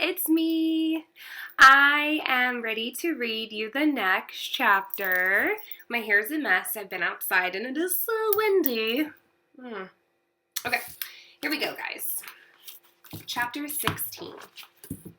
it's me. I am ready to read you the next chapter. My hair's a mess. I've been outside and it is so windy. Okay, here we go, guys. Chapter 16.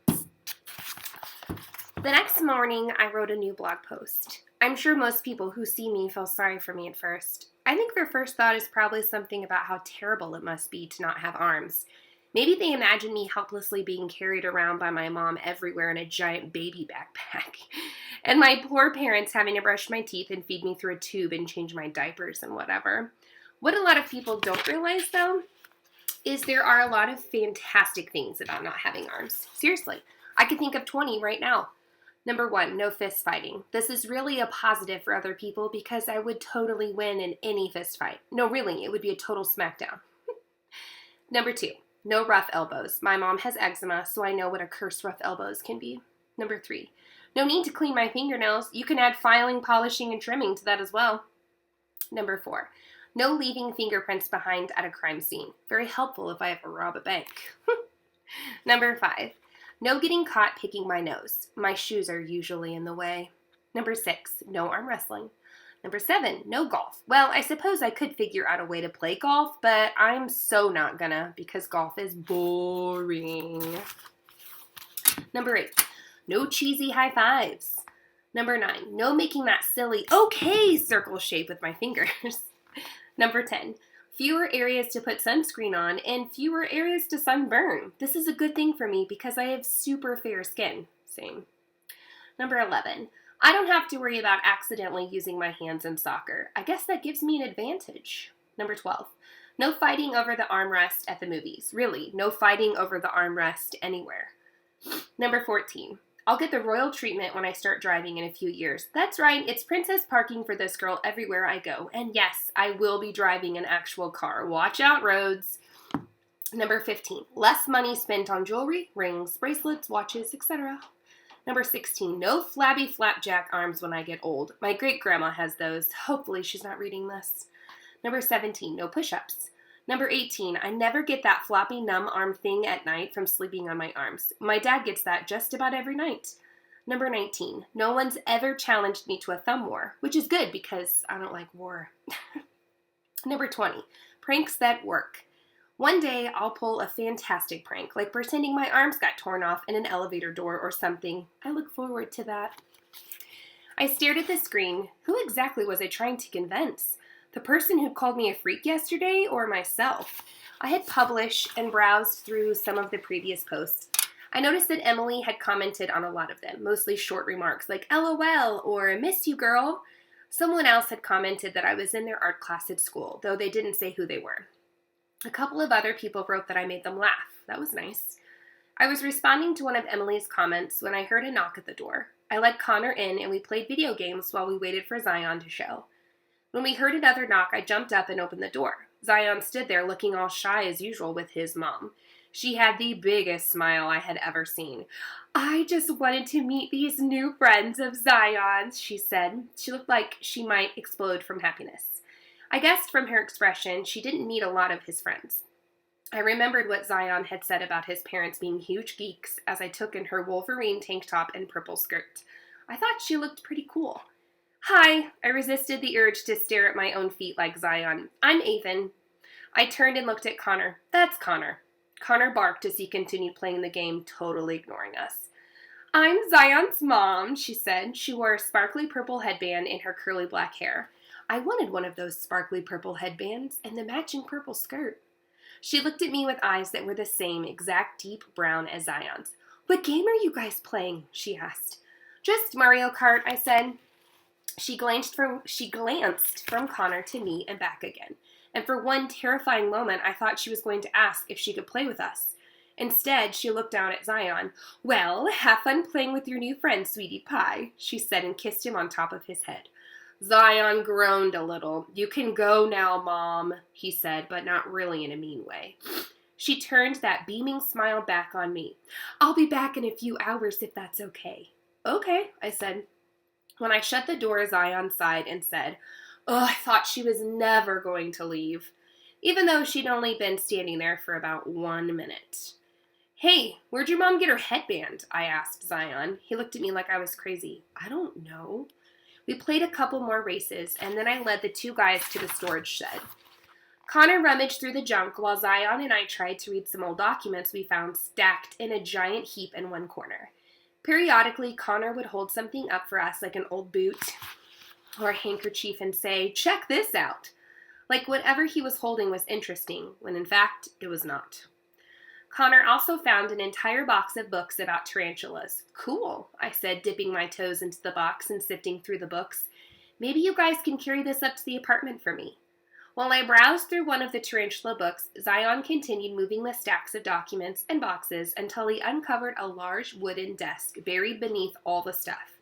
The next morning, I wrote a new blog post. I'm sure most people who see me feel sorry for me at first. I think their first thought is probably something about how terrible it must be to not have arms. Maybe they imagine me helplessly being carried around by my mom everywhere in a giant baby backpack, and my poor parents having to brush my teeth and feed me through a tube and change my diapers and whatever. What a lot of people don't realize, though, is there are a lot of fantastic things about not having arms. Seriously, I could think of 20 right now. Number 1, no fist fighting. This is really a positive for other people because I would totally win in any fist fight. No, really, it would be a total smackdown. Number 2, no rough elbows. My mom has eczema, so I know what a curse rough elbows can be. Number 3, no need to clean my fingernails. You can add filing, polishing, and trimming to that as well. Number 4, no leaving fingerprints behind at a crime scene. Very helpful if I ever rob a bank. Number 5, no getting caught picking my nose. My shoes are usually in the way. Number 6, no arm wrestling. Number 7, no golf. Well, I suppose I could figure out a way to play golf, but I'm so not gonna because golf is boring. Number 8, no cheesy high fives. Number 9, no making that silly okay circle shape with my fingers. Number 10, fewer areas to put sunscreen on and fewer areas to sunburn. This is a good thing for me because I have super fair skin. Same. Number 11, I don't have to worry about accidentally using my hands in soccer. I guess that gives me an advantage. Number 12, no fighting over the armrest at the movies. Really, no fighting over the armrest anywhere. Number 14, I'll get the royal treatment when I start driving in a few years. That's right, it's princess parking for this girl everywhere I go. And yes, I will be driving an actual car. Watch out, roads. Number 15, less money spent on jewelry, rings, bracelets, watches, etc. Number 16, no flabby flapjack arms when I get old. My great-grandma has those. Hopefully she's not reading this. Number 17, no push-ups. Number 18, I never get that floppy numb arm thing at night from sleeping on my arms. My dad gets that just about every night. Number 19, no one's ever challenged me to a thumb war, which is good because I don't like war. Number 20, pranks that work. One day I'll pull a fantastic prank, like pretending my arms got torn off in an elevator door or something. I look forward to that. I stared at the screen. Who exactly was I trying to convince? The person who called me a freak yesterday or myself? I had published and browsed through some of the previous posts. I noticed that Emily had commented on a lot of them, mostly short remarks like LOL or miss you girl. Someone else had commented that I was in their art class at school, though they didn't say who they were. A couple of other people wrote that I made them laugh. That was nice. I was responding to one of Emily's comments when I heard a knock at the door. I let Connor in and we played video games while we waited for Zion to show. When we heard another knock, I jumped up and opened the door. Zion stood there looking all shy as usual with his mom. She had the biggest smile I had ever seen. I just wanted to meet these new friends of Zion's, she said. She looked like she might explode from happiness. I guessed from her expression she didn't meet a lot of his friends. I remembered what Zion had said about his parents being huge geeks as I took in her Wolverine tank top and purple skirt. I thought she looked pretty cool. Hi, I resisted the urge to stare at my own feet like Zion. I'm Ethan. I turned and looked at Connor. That's Connor. Connor barked as he continued playing the game, totally ignoring us. I'm Zion's mom, she said. She wore a sparkly purple headband in her curly black hair. I wanted one of those sparkly purple headbands and the matching purple skirt. She looked at me with eyes that were the same exact deep brown as Zion's. What game are you guys playing? She asked. Just Mario Kart, I said. She glanced from Connor to me and back again, and for one terrifying moment I thought she was going to ask if she could play with us. Instead, she looked down at Zion. Well, have fun playing with your new friend, sweetie pie, she said and kissed him on top of his head. Zion groaned a little. You can go now, Mom, he said, but not really in a mean way. She turned that beaming smile back on me. I'll be back in a few hours if that's okay. Okay, I said. When I shut the door, Zion sighed and said, Oh, I thought she was never going to leave, even though she'd only been standing there for about 1 minute. Hey, where'd your mom get her headband? I asked Zion. He looked at me like I was crazy. I don't know. We played a couple more races, and then I led the two guys to the storage shed. Connor rummaged through the junk while Zion and I tried to read some old documents we found stacked in a giant heap in one corner. Periodically, Connor would hold something up for us like an old boot or a handkerchief and say, "Check this out." Like whatever he was holding was interesting, when in fact, it was not. Connor also found an entire box of books about tarantulas. Cool, I said, dipping my toes into the box and sifting through the books. Maybe you guys can carry this up to the apartment for me. While I browsed through one of the tarantula books, Zion continued moving the stacks of documents and boxes until he uncovered a large wooden desk buried beneath all the stuff.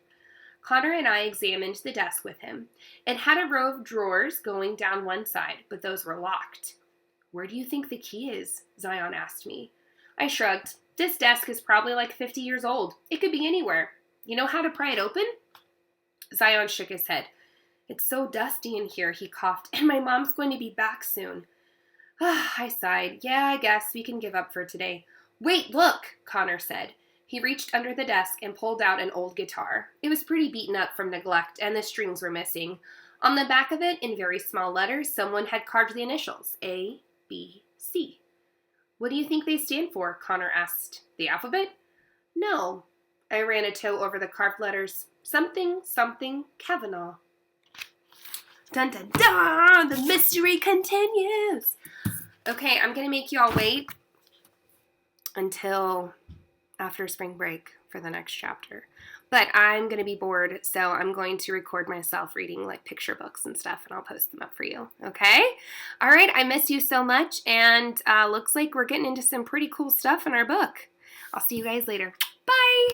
Connor and I examined the desk with him. It had a row of drawers going down one side, but those were locked. "Where do you think the key is?" Zion asked me. I shrugged. This desk is probably like 50 years old. It could be anywhere. You know how to pry it open? Zion shook his head. "It's so dusty in here," he coughed, "and my mom's going to be back soon." I sighed. Yeah, I guess we can give up for today. "Wait, look," Connor said. He reached under the desk and pulled out an old guitar. It was pretty beaten up from neglect, and the strings were missing. On the back of it, in very small letters, someone had carved the initials, A, B, C. "What do you think they stand for?" Connor asked. "The alphabet?" "No." I ran a toe over the carved letters. Something, something, Kavanaugh. Dun dun dun! The mystery continues! Okay, I'm going to make you all wait until after spring break for the next chapter. But I'm going to be bored, so I'm going to record myself reading like picture books and stuff, and I'll post them up for you, okay? All right, I miss you so much, and looks like we're getting into some pretty cool stuff in our book. I'll see you guys later.